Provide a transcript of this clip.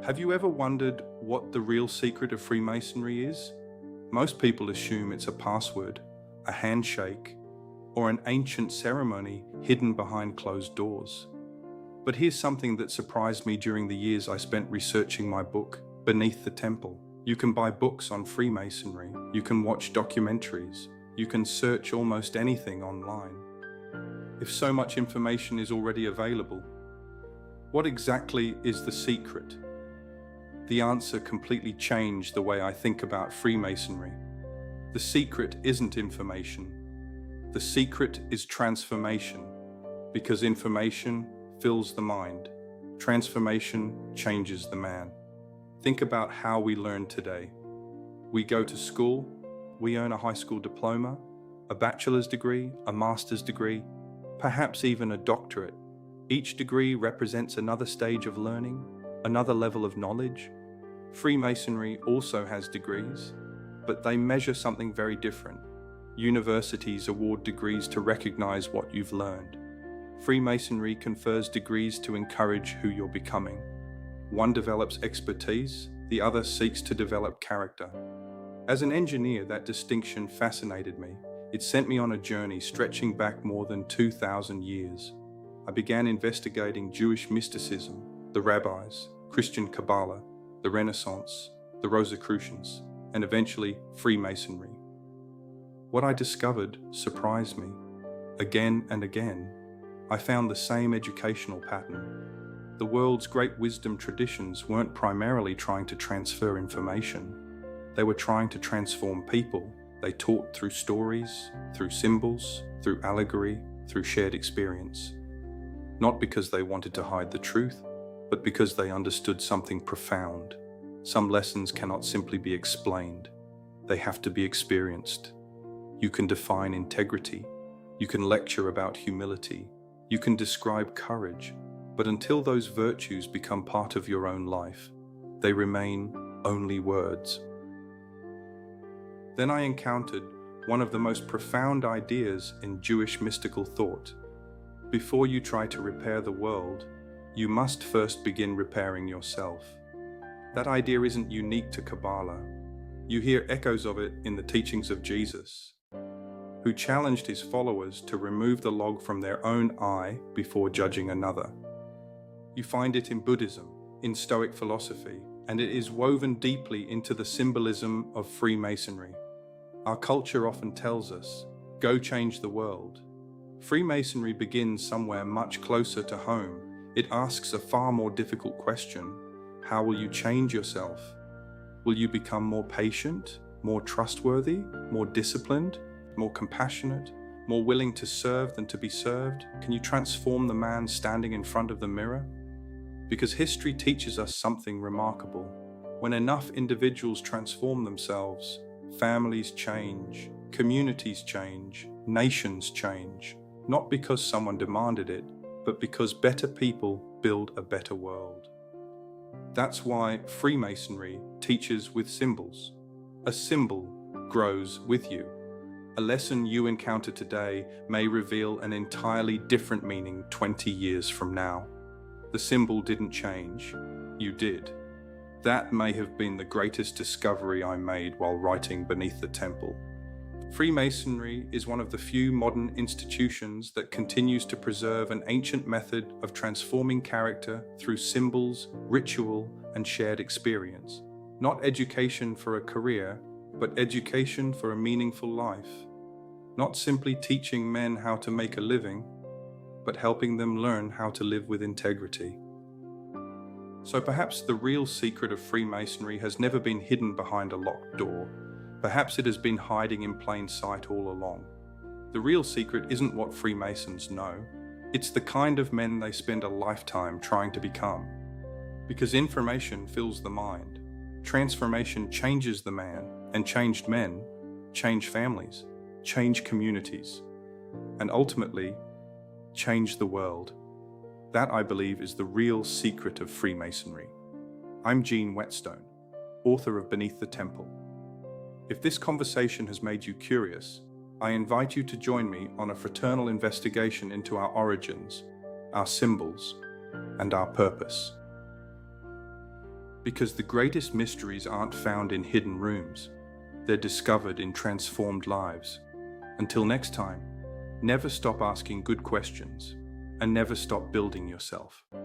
Have you ever wondered what the real secret of Freemasonry is? Most people assume it's a password, a handshake, or an ancient ceremony hidden behind closed doors. But here's something that surprised me during the years I spent researching my book, Beneath the Temple. You can buy books on Freemasonry, you can watch documentaries, you can search almost anything online. If so much information is already available, what exactly is the secret? The answer completely changed the way I think about Freemasonry. The secret isn't information. The secret is transformation, because information fills the mind. Transformation changes the man. Think about how we learn today. We go to school, we earn a high school diploma, a bachelor's degree, a master's degree, perhaps even a doctorate. Each degree represents another stage of learning, another level of knowledge. Freemasonry also has degrees, but they measure something very different. Universities award degrees to recognize what you've learned. Freemasonry confers degrees to encourage who you're becoming. One develops expertise, the other seeks to develop character. As an engineer, that distinction fascinated me. It sent me on a journey stretching back more than 2,000 years. I began investigating Jewish mysticism, the rabbis, Christian Kabbalah, the Renaissance, the Rosicrucians, and eventually Freemasonry. What I discovered surprised me. Again and again, I found the same educational pattern. The world's great wisdom traditions weren't primarily trying to transfer information. They were trying to transform people. They taught through stories, through symbols, through allegory, through shared experience. Not because they wanted to hide the truth, but because they understood something profound. Some lessons cannot simply be explained. They have to be experienced. You can define integrity. You can lecture about humility. You can describe courage. But until those virtues become part of your own life, they remain only words. Then I encountered one of the most profound ideas in Jewish mystical thought. Before you try to repair the world, you must first begin repairing yourself. That idea isn't unique to Kabbalah. You hear echoes of it in the teachings of Jesus, who challenged his followers to remove the log from their own eye before judging another. You find it in Buddhism, in Stoic philosophy, and it is woven deeply into the symbolism of Freemasonry. Our culture often tells us, go change the world. Freemasonry begins somewhere much closer to home. It asks a far more difficult question. How will you change yourself? Will you become more patient, more trustworthy, more disciplined, more compassionate, more willing to serve than to be served? Can you transform the man standing in front of the mirror? Because history teaches us something remarkable. When enough individuals transform themselves, families change, communities change, nations change, not because someone demanded it, but because better people build a better world. That's why Freemasonry teaches with symbols. A symbol grows with you. A lesson you encounter today may reveal an entirely different meaning 20 years from now. The symbol didn't change, you did. That may have been the greatest discovery I made while writing Beneath the Temple. Freemasonry is one of the few modern institutions that continues to preserve an ancient method of transforming character through symbols, ritual, and shared experience. Not education for a career, but education for a meaningful life. Not simply teaching men how to make a living, but helping them learn how to live with integrity. So perhaps the real secret of Freemasonry has never been hidden behind a locked door. Perhaps it has been hiding in plain sight all along. The real secret isn't what Freemasons know. It's the kind of men they spend a lifetime trying to become. Because information fills the mind. Transformation changes the man, and changed men change families, change communities, and ultimately change the world. That, I believe, is the real secret of Freemasonry. I'm Gene Whetstone, author of Beneath the Temple. If this conversation has made you curious, I invite you to join me on a fraternal investigation into our origins, our symbols, and our purpose. Because the greatest mysteries aren't found in hidden rooms, they're discovered in transformed lives. Until next time, never stop asking good questions and never stop building yourself.